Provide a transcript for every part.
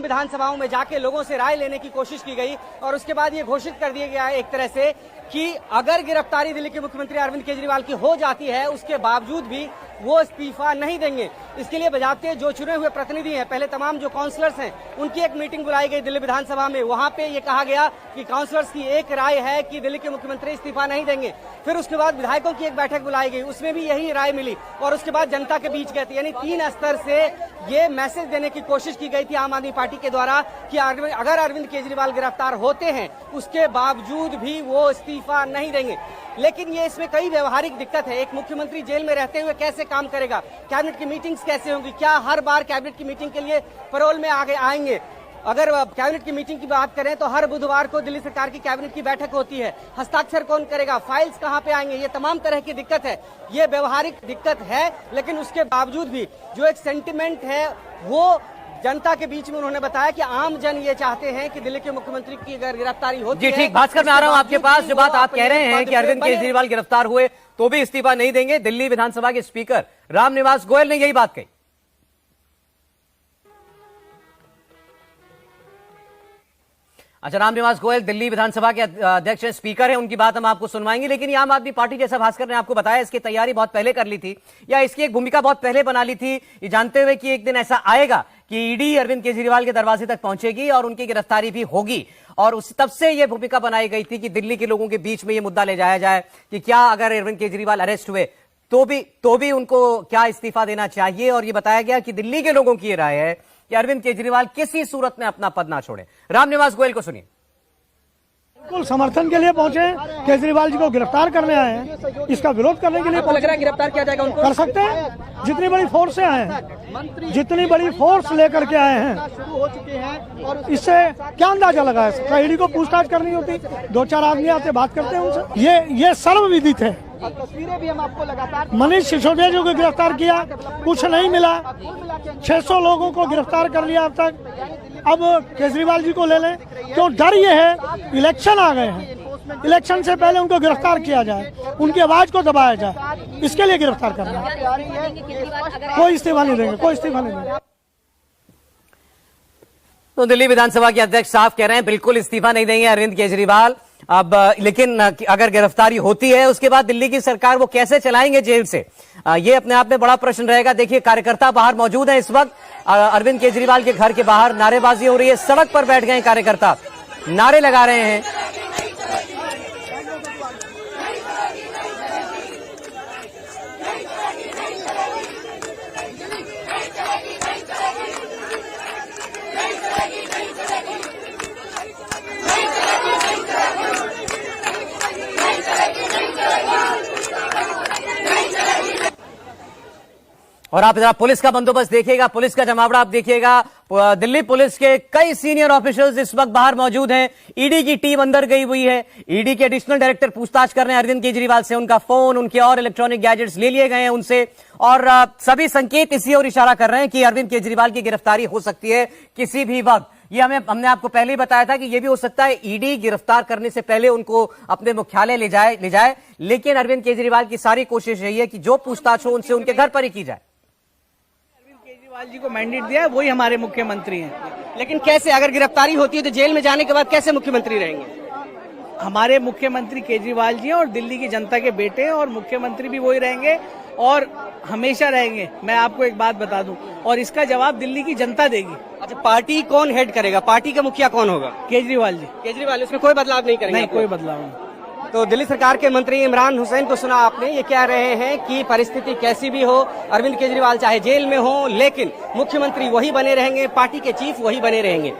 विधानसभाओं में जाके लोगों से राय लेने की कोशिश की गई और उसके बाद ये घोषित कर दिया गया है एक तरह से कि अगर गिरफ्तारी दिल्ली के मुख्यमंत्री अरविंद केजरीवाल की हो जाती है उसके बावजूद भी वो इस्तीफा नहीं देंगे। इसके लिए बजाते जो चुने हुए प्रतिनिधि हैं, पहले तमाम जो काउंसलर्स हैं उनकी एक मीटिंग बुलाई गई दिल्ली विधानसभा में। वहां पे ये कहा गया कि काउंसलर्स की एक राय है कि दिल्ली के मुख्यमंत्री इस्तीफा नहीं देंगे। फिर उसके बाद विधायकों की एक बैठक बुलाई गई, उसमें भी यही राय मिली और उसके बाद जनता के बीच गए थे। यानी 3 स्तर से ये मैसेज देने की कोशिश की गई थी आम आदमी पार्टी के द्वारा कि अगर अरविंद केजरीवाल गिरफ्तार होते हैं उसके बावजूद भी वो इस्तीफा नहीं देंगे। लेकिन ये इसमें कई व्यवहारिक दिक्कत है। एक मुख्यमंत्री जेल में रहते हुए कैसे काम करेगा, कैबिनेट की मीटिंग्स कैसे होंगी, क्या हर बार कैबिनेट की मीटिंग के लिए पैरोल में आगे आएंगे। अगर कैबिनेट की मीटिंग की बात करें तो हर बुधवार को दिल्ली सरकार की कैबिनेट की बैठक होती है, हस्ताक्षर कौन करेगा, फाइल्स कहां पे आएंगे, ये तमाम तरह की दिक्कत है। ये व्यवहारिक दिक्कत है, लेकिन उसके बावजूद भी जो एक सेंटिमेंट है वो जनता के बीच में उन्होंने बताया कि आम जन ये चाहते हैं कि दिल्ली के मुख्यमंत्री की अगर गिरफ्तारी होती है। जी ठीक, भास्कर मैं आ रहा हूं आपके पास। जो बात आप कह रहे हैं कि अरविंद केजरीवाल गिरफ्तार हुए तो भी इस्तीफा नहीं देंगे, दिल्ली विधानसभा के स्पीकर रामनिवास गोयल ने यही बात कही। अच्छा, रामनिवास गोयल दिल्ली विधानसभा के अध्यक्ष हैं, स्पीकर हैं, उनकी बात हम आपको सुनवाएंगे। लेकिन आम आदमी पार्टी, जैसा भास्कर ने आपको बताया, इसकी तैयारी बहुत पहले कर ली थी या इसकी एक भूमिका बहुत पहले बना ली थी, ये जानते हुए कि एक दिन ऐसा आएगा कि ईडी अरविंद केजरीवाल के दरवाजे तक पहुंचेगी और उनकी गिरफ्तारी भी होगी। और उस तब से यह भूमिका बनाई गई थी कि दिल्ली के लोगों के बीच में यह मुद्दा ले जाया जाए कि क्या अगर अरविंद केजरीवाल अरेस्ट हुए तो भी उनको क्या इस्तीफा देना चाहिए। और यह बताया गया कि दिल्ली के लोगों की राय है कि अरविंद केजरीवाल किसी सूरत में अपना पद ना छोड़े। रामनिवास गोयल को सुनिए। बिल्कुल समर्थन के लिए पहुंचे, केजरीवाल जी को गिरफ्तार करने आए हैं, इसका विरोध करने के लिए लग रहा है गिरफ्तार किया जाएगा उनको? कर सकते हैं, जितनी बड़ी फोर्स से आए हैं, जितनी बड़ी फोर्स लेकर के आए हैं, शुरू हो चुके हैं। और इससे क्या अंदाजा लगा है? ईडी को पूछताछ करनी होती, 2-4 आदमी आते बात करते हैं उनसे। ये सर्वविदित है। तस्वीरें भी हम आपको लगातार मनीष सिसोदिया जी को गिरफ्तार किया, कुछ नहीं मिला, 600 लोगों को गिरफ्तार कर लिया अब तक। अब केजरीवाल जी को ले लें, क्यों? डर ये है इलेक्शन आ गए हैं, इलेक्शन से पहले उनको गिरफ्तार किया जाए, उनकी आवाज को दबाया जाए, इसके लिए गिरफ्तार करना है। कोई इस्तीफा नहीं देंगे, कोई इस्तीफा नहीं देंगे। तो दिल्ली विधानसभा के अध्यक्ष साफ कह रहे हैं बिल्कुल इस्तीफा नहीं देंगे अरविंद केजरीवाल। अब लेकिन अगर गिरफ्तारी होती है उसके बाद दिल्ली की सरकार वो कैसे चलाएंगे जेल से, ये अपने आप में बड़ा प्रश्न रहेगा। देखिए, कार्यकर्ता बाहर मौजूद है इस वक्त, अरविंद केजरीवाल के घर के बाहर नारेबाजी हो रही है, सड़क पर बैठ गए कार्यकर्ता, नारे लगा रहे हैं। और आप जरा पुलिस का बंदोबस्त देखिएगा, पुलिस का जमावड़ा आप देखिएगा। दिल्ली पुलिस के कई सीनियर ऑफिसर्स इस वक्त बाहर मौजूद हैं, ईडी की टीम अंदर गई हुई है। ईडी के एडिशनल डायरेक्टर पूछताछ कर रहे हैं अरविंद केजरीवाल से, उनका फोन, उनके और इलेक्ट्रॉनिक गैजेट्स ले लिए गए हैं उनसे। और सभी संकेत इसी ओर इशारा कर रहे हैं कि अरविंद केजरीवाल की गिरफ्तारी हो सकती है किसी भी वक्त। ये हमने आपको पहले ही बताया था कि यह भी हो सकता है ईडी गिरफ्तार करने से पहले उनको अपने मुख्यालय ले जाए। लेकिन अरविंद केजरीवाल की सारी कोशिश यही है कि जो पूछताछ हो उनसे उनके घर पर ही की जाए। केजरीवाल जी को मैंडेट दिया है, वही हमारे मुख्यमंत्री हैं। लेकिन कैसे, अगर गिरफ्तारी होती है तो जेल में जाने के बाद कैसे मुख्यमंत्री रहेंगे? हमारे मुख्यमंत्री केजरीवाल जी हैं और दिल्ली की जनता के बेटे हैं और मुख्यमंत्री भी वही रहेंगे और हमेशा रहेंगे। मैं आपको एक बात बता दूं, और इसका जवाब दिल्ली की जनता देगी। अच्छा, पार्टी कौन हेड करेगा, पार्टी का मुखिया कौन होगा? केजरीवाल जी। केजरीवाल, उसमें कोई बदलाव नहीं करेंगे? नहीं, कोई बदलाव नहीं। तो दिल्ली सरकार के मंत्री इमरान हुसैन को सुना आपने, ये कह रहे हैं कि परिस्थिति कैसी भी हो, अरविंद केजरीवाल चाहे जेल में हो, लेकिन मुख्यमंत्री वही बने रहेंगे, पार्टी के चीफ वही बने रहेंगे।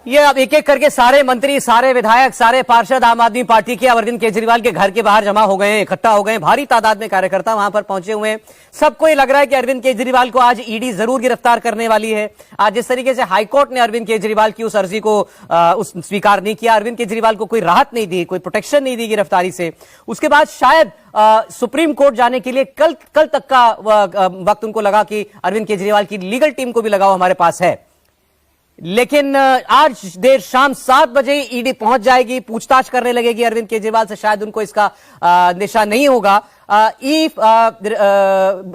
ये अब एक एक करके सारे मंत्री, सारे विधायक, सारे पार्षद आम आदमी पार्टी के अरविंद केजरीवाल के घर के बाहर जमा हो गए हैं, इकट्ठा हो गए हैं। भारी तादाद में कार्यकर्ता वहां पर पहुंचे हुए हैं। सबको ये लग रहा है कि अरविंद केजरीवाल को आज ईडी जरूर गिरफ्तार करने वाली है। आज जिस तरीके से हाईकोर्ट ने अरविंद केजरीवाल की उस अर्जी को स्वीकार नहीं किया, अरविंद केजरीवाल को कोई राहत नहीं दी, कोई प्रोटेक्शन नहीं दी गिरफ्तारी से, उसके बाद शायद सुप्रीम कोर्ट जाने के लिए कल तक का वक्त उनको लगा कि अरविंद केजरीवाल की लीगल टीम को भी लगाओ, हमारे पास है। लेकिन आज देर शाम 7 बजे ईडी पहुंच जाएगी, पूछताछ करने लगेगी अरविंद केजरीवाल से। शायद उनको इसका निशा नहीं होगा।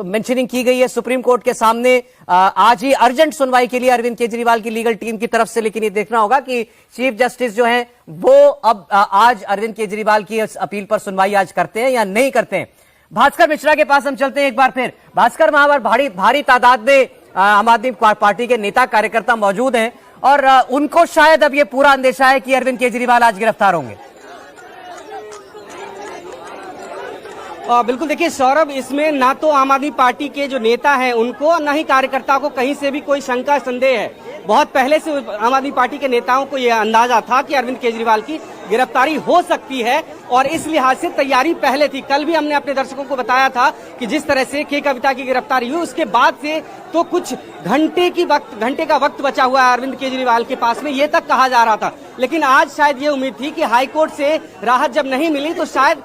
मेंशनिंग की गई है सुप्रीम कोर्ट के सामने आज ही अर्जेंट सुनवाई के लिए अरविंद केजरीवाल की लीगल टीम की तरफ से। लेकिन ये देखना होगा कि चीफ जस्टिस जो हैं वो अब आज अरविंद केजरीवाल की इस अपील पर सुनवाई आज करते हैं या नहीं करते हैं। भास्कर मिश्रा के पास हम चलते हैं एक बार फिर। भास्कर, वहां पर भारी तादाद में आम आदमी पार्टी के नेता कार्यकर्ता मौजूद हैं और उनको शायद अब ये पूरा अंदेशा है कि अरविंद केजरीवाल आज गिरफ्तार होंगे। बिल्कुल, देखिए सौरभ, इसमें ना तो आम आदमी पार्टी के जो नेता हैं उनको, ना ही कार्यकर्ता को कहीं से भी कोई शंका संदेह है। बहुत पहले से आम आदमी पार्टी के नेताओं को यह अंदाजा था कि अरविंद केजरीवाल की गिरफ्तारी हो सकती है और इस लिहाज से तैयारी पहले थी। कल भी हमने अपने दर्शकों को बताया था कि जिस तरह से के कविता की गिरफ्तारी हुई उसके बाद से तो कुछ घंटे का वक्त बचा हुआ है अरविंद केजरीवाल के पास में, ये तक कहा जा रहा था। लेकिन आज शायद ये उम्मीद थी कि हाईकोर्ट से राहत जब नहीं मिली तो शायद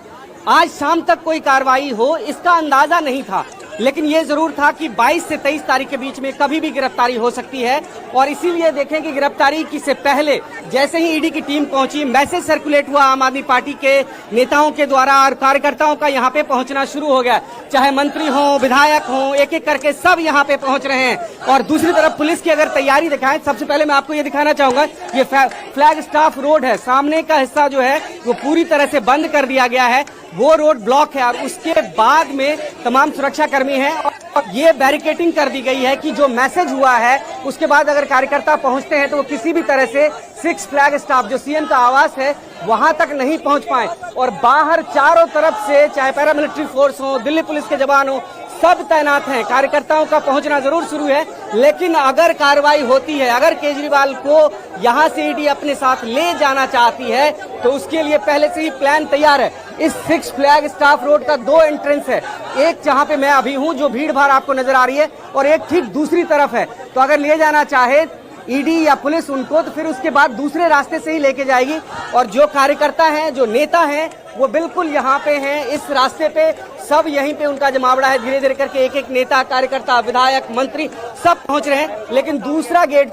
आज शाम तक कोई कार्रवाई हो, इसका अंदाजा नहीं था। लेकिन ये जरूर था कि 22 से 23 तारीख के बीच में कभी भी गिरफ्तारी हो सकती है और इसीलिए देखें कि गिरफ्तारी से पहले जैसे ही ईडी की टीम पहुंची, मैसेज सर्कुलेट हुआ आम आदमी पार्टी के नेताओं के द्वारा और कार्यकर्ताओं का यहाँ पे पहुंचना शुरू हो गया। चाहे मंत्री हो, विधायक हो, एक एक करके सब यहाँ पे पहुंच रहे हैं। और दूसरी तरफ पुलिस की अगर तैयारी दिखाएं, सबसे पहले मैं आपको ये दिखाना चाहूंगा, ये फ्लैग स्टाफ रोड है, सामने का हिस्सा जो है वो पूरी तरह से बंद कर दिया गया है, वो रोड ब्लॉक है और उसके बाद में तमाम सुरक्षा कर्मी हैं और ये बैरिकेडिंग कर दी गई है कि जो मैसेज हुआ है उसके बाद अगर कार्यकर्ता पहुंचते हैं तो वो किसी भी तरह से 6 फ्लैग स्टाफ जो सीएम का आवास है वहां तक नहीं पहुंच पाए। और बाहर चारों तरफ से चाहे पैरामिलिट्री फोर्स हो, दिल्ली पुलिस के जवान हो, सब तैनात हैं। कार्यकर्ताओं का पहुंचना जरूर शुरू है, लेकिन अगर कार्रवाई होती है, अगर केजरीवाल को यहां से ईडी अपने साथ ले जाना चाहती है तो उसके लिए पहले से ही प्लान तैयार है। इस 6 फ्लैग स्टाफ रोड का 2 एंट्रेंस है, एक जहां पे मैं अभी हूं जो भीड़ भाड़ आपको नजर आ रही है और एक ठीक दूसरी तरफ है। तो अगर ले जाना चाहे ईडी या पुलिस उनको तो फिर उसके बाद दूसरे रास्ते से ही लेके जाएगी और जो कार्यकर्ता हैं, जो नेता हैं, वो बिल्कुल यहाँ पे हैं, इस रास्ते पे सब यहीं पे उनका जमावड़ा है। धीरे धीरे करके एक एक नेता, कार्यकर्ता, विधायक, मंत्री सब पहुंच रहे हैं। लेकिन दूसरा गेट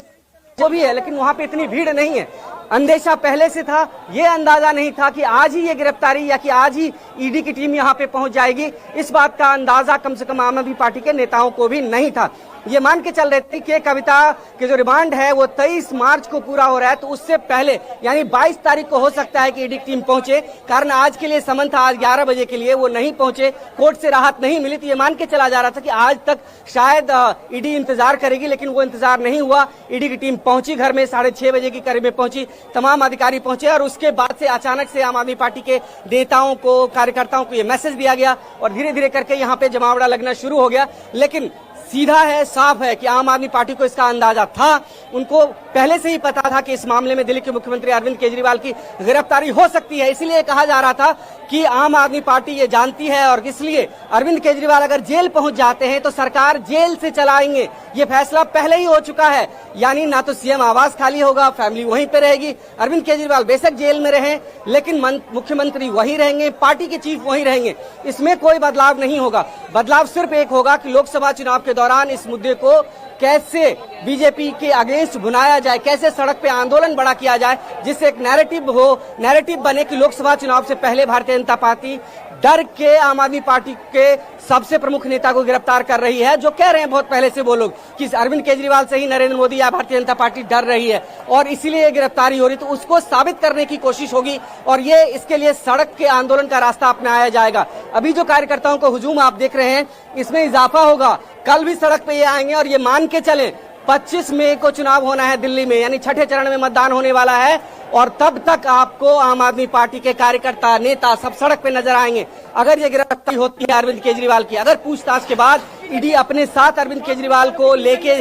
जो भी है, लेकिन वहां पे इतनी भीड़ नहीं है। अंदेशा पहले से था, ये अंदाजा नहीं था कि आज ही ये गिरफ्तारी या कि आज ही ईडी की टीम यहाँ पे पहुंच जाएगी। इस बात का अंदाजा कम से कम आम आदमी पार्टी के नेताओं को भी नहीं था। ये मान के चल रहे थे कि कविता के जो रिमांड है वो 23 मार्च को पूरा हो रहा है, तो उससे पहले यानी 22 तारीख को हो सकता है कि ईडी टीम पहुंचे। कारण आज के लिए समन था, आज 11 बजे के लिए वो नहीं पहुंचे, कोर्ट से राहत नहीं मिली, तो ये मान के चला जा रहा था कि आज तक शायद ईडी इंतजार करेगी, लेकिन वो इंतजार नहीं हुआ। ईडी की टीम पहुंची घर में, 6:30 बजे की करीब में पहुंची, तमाम अधिकारी पहुंचे और उसके बाद से अचानक से आम आदमी पार्टी के नेताओं को, कार्यकर्ताओं को ये मैसेज दिया गया और धीरे धीरे करके यहाँ पे जमावड़ा लगना शुरू हो गया। लेकिन सीधा है, साफ है कि आम आदमी पार्टी को इसका अंदाजा था, उनको पहले से ही पता था कि इस मामले में दिल्ली के मुख्यमंत्री अरविंद केजरीवाल की गिरफ्तारी हो सकती है। इसलिए कहा जा रहा था कि आम आदमी पार्टी ये जानती है और इसलिए अरविंद केजरीवाल अगर जेल पहुंच जाते हैं तो सरकार जेल से चलाएंगे। ये फैसला पहले ही हो चुका है, यानी ना तो सीएम आवास खाली होगा, फैमिली वहीं पे रहेगी। अरविंद केजरीवाल बेशक जेल में रहे लेकिन मुख्यमंत्री वही रहेंगे, पार्टी के चीफ वही रहेंगे, इसमें कोई बदलाव नहीं होगा। बदलाव सिर्फ एक होगा कि लोकसभा चुनाव के दौरान इस मुद्दे को कैसे बीजेपी के अगेंस्ट बुनाया जाए, कैसे सड़क पे आंदोलन बड़ा किया जाए, जिससे एक नैरेटिव बने कि लोकसभा चुनाव से पहले भारतीय जनता पार्टी डर के आम आदमी पार्टी के सबसे प्रमुख नेता को गिरफ्तार कर रही है। जो कह रहे हैं बहुत पहले से वो लोग कि अरविंद केजरीवाल से ही नरेंद्र मोदी या भारतीय जनता पार्टी डर रही है और इसीलिए ये गिरफ्तारी हो रही, तो उसको साबित करने की कोशिश होगी और ये इसके लिए सड़क के आंदोलन का रास्ता अपनाया जाएगा। अभी जो कार्यकर्ताओं को हुजूम आप देख रहे हैं इसमें इजाफा होगा, कल भी सड़क पे ये आएंगे और ये मान के चलें 25 मई को चुनाव होना है दिल्ली में, यानी छठे चरण में मतदान होने वाला है और तब तक आपको आम आदमी पार्टी के कार्यकर्ता, नेता सब सड़क पे नजर आएंगे। अगर ये गिरफ्तारी होती है अरविंद केजरीवाल की, अगर पूछताछ के बाद ईडी अपने साथ अरविंद केजरीवाल को लेके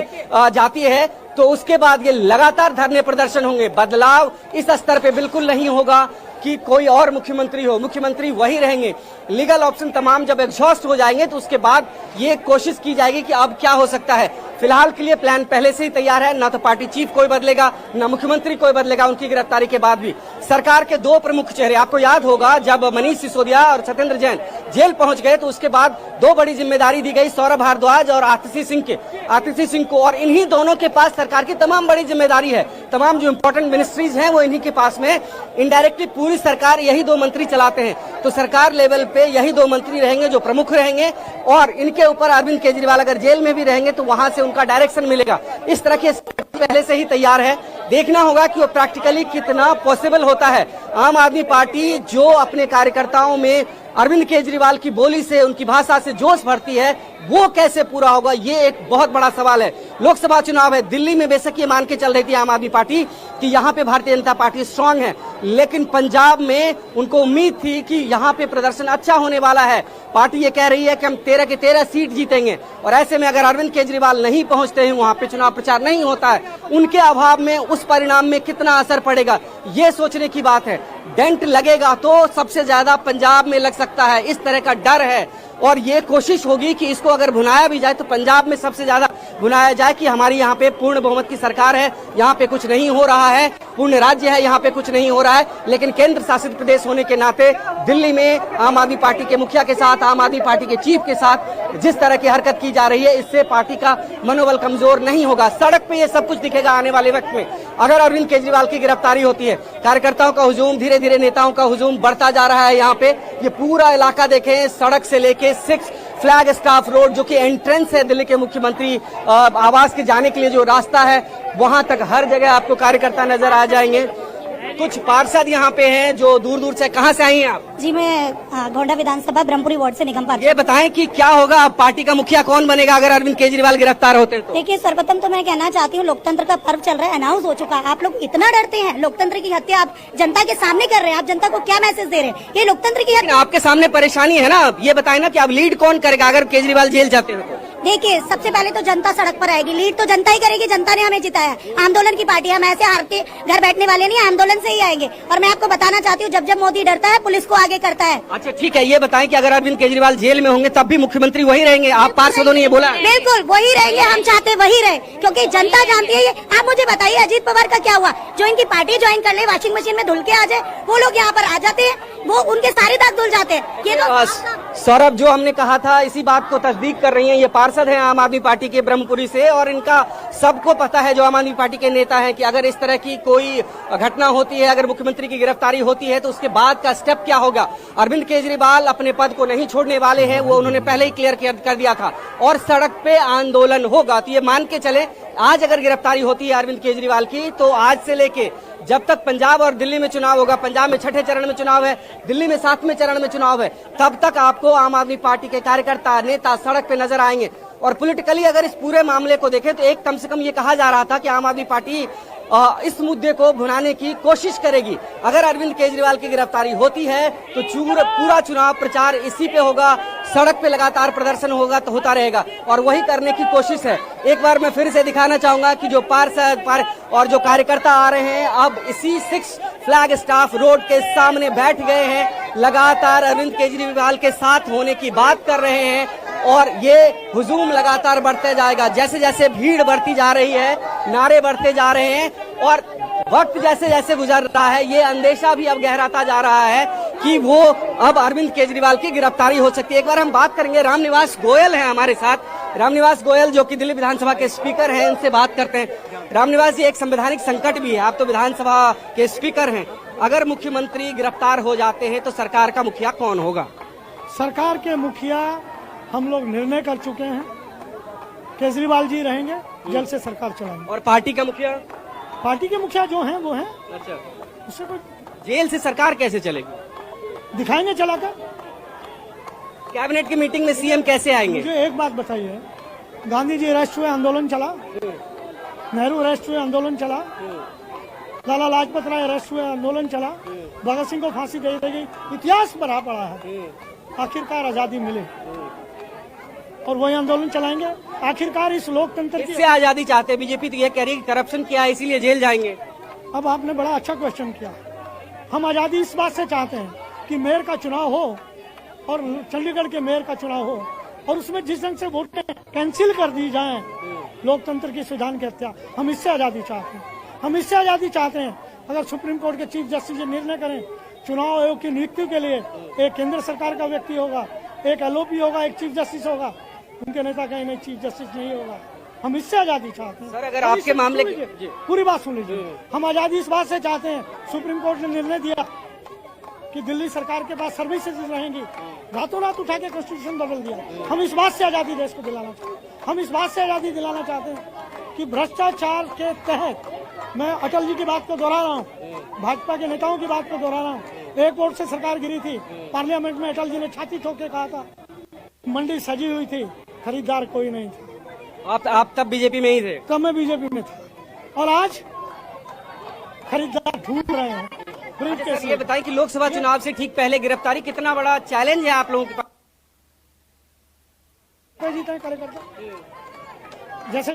जाती है तो उसके बाद ये लगातार धरने प्रदर्शन होंगे। बदलाव इस स्तर पे बिल्कुल नहीं होगा कि कोई और मुख्यमंत्री हो, मुख्यमंत्री वही रहेंगे। लीगल ऑप्शन तमाम जब एग्जॉस्ट हो जाएंगे तो उसके बाद ये कोशिश की जाएगी कि अब क्या हो सकता है। फिलहाल के लिए प्लान पहले से ही तैयार है, ना तो पार्टी चीफ कोई बदलेगा, ना मुख्यमंत्री कोई बदलेगा उनकी गिरफ्तारी के बाद भी। सरकार के 2 प्रमुख चेहरे, आपको याद होगा जब मनीष सिसोदिया और सत्येंद्र जैन जेल पहुंच गए तो उसके बाद 2 बड़ी जिम्मेदारी दी गई सौरभ भारद्वाज और आतिशी सिंह को, और इन्हीं दोनों के पास सरकार की तमाम बड़ी जिम्मेदारी है। तमाम जो इंपॉर्टेंट मिनिस्ट्रीज हैं वो इन्हीं के पास में इनडायरेक्टली पूरी सरकार यही 2 मंत्री चलाते हैं, तो सरकार लेवल पे यही 2 मंत्री रहेंगे जो प्रमुख रहेंगे, और इनके ऊपर अरविंद केजरीवाल अगर जेल में भी रहेंगे तो वहां से उनका डायरेक्शन मिलेगा। इस तरह की पहले से ही तैयार है, देखना होगा कि वो प्रैक्टिकली कितना पॉसिबल होता है। आम आदमी पार्टी जो अपने कार्यकर्ताओं में अरविंद केजरीवाल की बोली से, उनकी भाषा से जोश भरती है, वो कैसे पूरा होगा, ये एक बहुत बड़ा सवाल है। लोकसभा चुनाव है, दिल्ली में बेशक ये मान के चल रही थी आम आदमी पार्टी कि यहाँ पे भारतीय जनता पार्टी स्ट्रांग है, लेकिन पंजाब में उनको उम्मीद थी कि यहाँ पे प्रदर्शन अच्छा होने वाला है। पार्टी ये कह रही है कि हम 13 के 13 सीट जीतेंगे, और ऐसे में अगर अरविंद केजरीवाल नहीं पहुंचते हैं, वहां पे चुनाव प्रचार नहीं होता है, उनके अभाव में उस परिणाम में कितना असर पड़ेगा, ये सोचने की बात है। डेंट लगेगा तो सबसे ज्यादा पंजाब में लग सकता है, इस तरह का डर है, और ये कोशिश होगी कि इसको अगर भुनाया भी जाए तो पंजाब में सबसे ज्यादा भुनाया जाए कि हमारी यहाँ पे पूर्ण बहुमत की सरकार है, यहाँ पे कुछ नहीं हो रहा है, पूर्ण राज्य है, यहाँ पे कुछ नहीं हो रहा है। लेकिन केंद्र शासित प्रदेश होने के नाते दिल्ली में आम आदमी पार्टी के मुखिया के साथ, आम आदमी पार्टी के चीफ के साथ जिस तरह की हरकत की जा रही है, इससे पार्टी का मनोबल कमजोर नहीं होगा। सड़क पे ये सब कुछ दिखेगा आने वाले वक्त में। अगर अरविंद केजरीवाल की गिरफ्तारी होती है, कार्यकर्ताओं का हुजूम, धीरे धीरे नेताओं का हुजूम बढ़ता जा रहा है। यहाँ पे ये पूरा इलाका देखें, सड़क से लेके 6 फ्लैग स्टाफ रोड जो कि एंट्रेंस है दिल्ली के मुख्यमंत्री आवास के जाने के लिए जो रास्ता है, वहां तक हर जगह आपको कार्यकर्ता नजर आ जाएंगे। कुछ पार्षद यहाँ पे हैं जो दूर दूर से, कहाँ से आई हैं आप? जी, मैं गोंडा विधानसभा ब्रह्मपुरी वार्ड से निगम पार्षद। ये बताएं कि क्या होगा, अब पार्टी का मुखिया कौन बनेगा अगर अरविंद केजरीवाल गिरफ्तार होते हैं तो? देखिए, सर्वप्रथम तो मैं कहना चाहती हूँ, लोकतंत्र का पर्व चल रहा है, अनाउंस हो चुका है। आप लोग इतना डरते हैं, लोकतंत्र की हत्या आप जनता के सामने कर रहे हैं। आप जनता को क्या मैसेज दे रहे हैं? ये लोकतंत्र की हत्या। आपके सामने परेशानी है ना, ये बताएं ना कि अब लीड कौन करेगा अगर केजरीवाल जेल जाते हैं? देखिए, सबसे पहले तो जनता सड़क पर आएगी, लीड तो जनता ही करेगी। जनता ने हमें जिताया, आंदोलन की पार्टी, हम ऐसे हार के घर बैठने वाले नहीं, आंदोलन से ही आएंगे। और मैं आपको बताना चाहती हूँ, जब मोदी डरता है, पुलिस को आगे करता है। अच्छा ठीक है, ये बताएं कि अगर अरविंद केजरीवाल जेल में होंगे तब भी मुख्यमंत्री वही रहेंगे? आप पार्षदों ने ये बोला? बिल्कुल वही रहेंगे, हम चाहते वही रहे, क्योंकि जनता जानती है। आप मुझे बताइए, अजीत पवार का क्या हुआ? जो इनकी पार्टी ज्वाइन कर ले, वॉशिंग मशीन में धुल के आ जाए, वो लोग यहाँ पर आ जाते हैं, वो उनके सारे दाग धुल जाते हैं। ये सौरभ, जो हमने कहा था इसी बात को तस्दीक कर रही हैं। ये पार्षद हैं आम आदमी पार्टी के ब्रह्मपुरी से, और इनका सबको पता है, जो आम आदमी पार्टी के नेता हैं, कि अगर इस तरह की कोई घटना होती है, अगर मुख्यमंत्री की गिरफ्तारी होती है तो उसके बाद का स्टेप क्या होगा। अरविंद केजरीवाल अपने पद को नहीं छोड़ने वाले हैं, वो उन्होंने पहले ही क्लियर कर दिया था, और सड़क पे आंदोलन होगा। तो ये मान के चले, आज अगर गिरफ्तारी होती है अरविंद केजरीवाल की, तो आज से लेके जब तक पंजाब और दिल्ली में चुनाव होगा, पंजाब में 6ठे चरण में चुनाव है, दिल्ली में 7वें चरण में चुनाव है, तब तक आपको आम आदमी पार्टी के कार्यकर्ता, नेता सड़क पे नजर आएंगे। और पॉलिटिकली अगर इस पूरे मामले को देखें तो एक कम से कम ये कहा जा रहा था कि आम आदमी पार्टी इस मुद्दे को भुनाने की कोशिश करेगी। अगर अरविंद केजरीवाल की गिरफ्तारी होती है तो पूरा चुनाव प्रचार इसी पे होगा, सड़क पे लगातार प्रदर्शन होगा, तो होता रहेगा, और वही करने की कोशिश है। एक बार मैं फिर से दिखाना चाहूंगा कि जो पार्षद और जो कार्यकर्ता आ रहे हैं, अब इसी 6 फ्लैग स्टाफ रोड के सामने बैठ गए हैं, लगातार अरविंद केजरीवाल के साथ होने की बात कर रहे हैं, और ये हुजूम लगातार बढ़ते जाएगा। जैसे जैसे भीड़ बढ़ती जा रही है, नारे बढ़ते जा रहे हैं, और वक्त जैसे जैसे गुजर रहा है, ये अंदेशा भी अब गहराता जा रहा है कि वो अब अरविंद केजरीवाल की गिरफ्तारी हो सकती है। एक बार हम बात करेंगे, रामनिवास गोयल हैं हमारे साथ। रामनिवास गोयल जो कि दिल्ली विधानसभा के स्पीकर हैं, उनसे बात करते हैं। रामनिवास जी, एक संवैधानिक संकट भी है, आप तो विधानसभा के स्पीकर हैं, अगर मुख्यमंत्री गिरफ्तार हो जाते हैं तो सरकार का मुखिया कौन होगा? सरकार के मुखिया हम लोग निर्णय कर चुके हैं, केजरीवाल जी रहेंगे, जल्द से सरकार चलाएंगे। और पार्टी का मुखिया? पार्टी के मुखिया जो हैं वो हैं। अच्छा, उससे कोई जेल से सरकार कैसे चलेगी? दिखाएंगे चलाकर। कैबिनेट की मीटिंग में सीएम कैसे आएंगे? मुझे एक बात बताइए, गांधी जी राष्ट्रीय आंदोलन चला, नेहरू राष्ट्रीय आंदोलन चला, लाला लाजपत राय राष्ट्रीय आंदोलन चला, भगत सिंह को फांसी दे दी गई, इतिहास भरा पड़ा है, आखिरकार आजादी मिले, और वही आंदोलन चलाएंगे। आखिरकार इस लोकतंत्र की इससे आजादी चाहते हैं बीजेपी, तो ये कह रही है कि करप्शन किया है इसीलिए जेल जाएंगे। अब आपने बड़ा अच्छा क्वेश्चन किया। हम आजादी इस बात से चाहते हैं कि मेयर का चुनाव हो, और चंडीगढ़ के मेयर का चुनाव हो, और उसमें जिस ढंग से वोटें कैंसिल कर दी जाएं, लोकतंत्र की संविधान की हत्या, हम इससे आजादी चाहते हैं। हम इससे आजादी चाहते हैं अगर सुप्रीम कोर्ट के चीफ जस्टिस निर्णय करें, चुनाव आयोग की नियुक्ति के लिए एक केंद्र सरकार का व्यक्ति होगा, एक एलओपी होगा, एक चीफ जस्टिस होगा, उनके नेता कहीं नहीं, चीफ जस्टिस नहीं होगा। हम इससे आजादी चाहते हैं। सर, अगर आपके मामले पूरी बात सुन लीजिए, हम आजादी इस बात से चाहते हैं, सुप्रीम कोर्ट ने निर्णय दिया कि दिल्ली सरकार के पास सर्विसेज रहेंगी, रातों रात उठा के कॉन्स्टिट्यूशन बदल दिया। हम इस बात से आजादी देश को दिलाना चाहते हैं, हम इस बात से आजादी दिलाना चाहते हैं कि भ्रष्टाचार के तहत, मैं अटल जी की बात को दोहरा रहा हूँ, भाजपा के नेताओं की बात को दोहरा रहा हूँ, 1 वोट से सरकार गिरी थी। पार्लियामेंट में अटल जी ने छाती ठोक के कहा था मंडी सजी हुई थी, खरीदार कोई नहीं था। आप तब बीजेपी में ही थे? तब मैं बीजेपी में था। और आज खरीदार ढूंढ रहे हैं। सर, ये बताएं कि लोकसभा चुनाव से ठीक पहले गिरफ्तारी कितना बड़ा चैलेंज है आप लोगों के पास? जीते हैं कार्यकर्ता, जैसे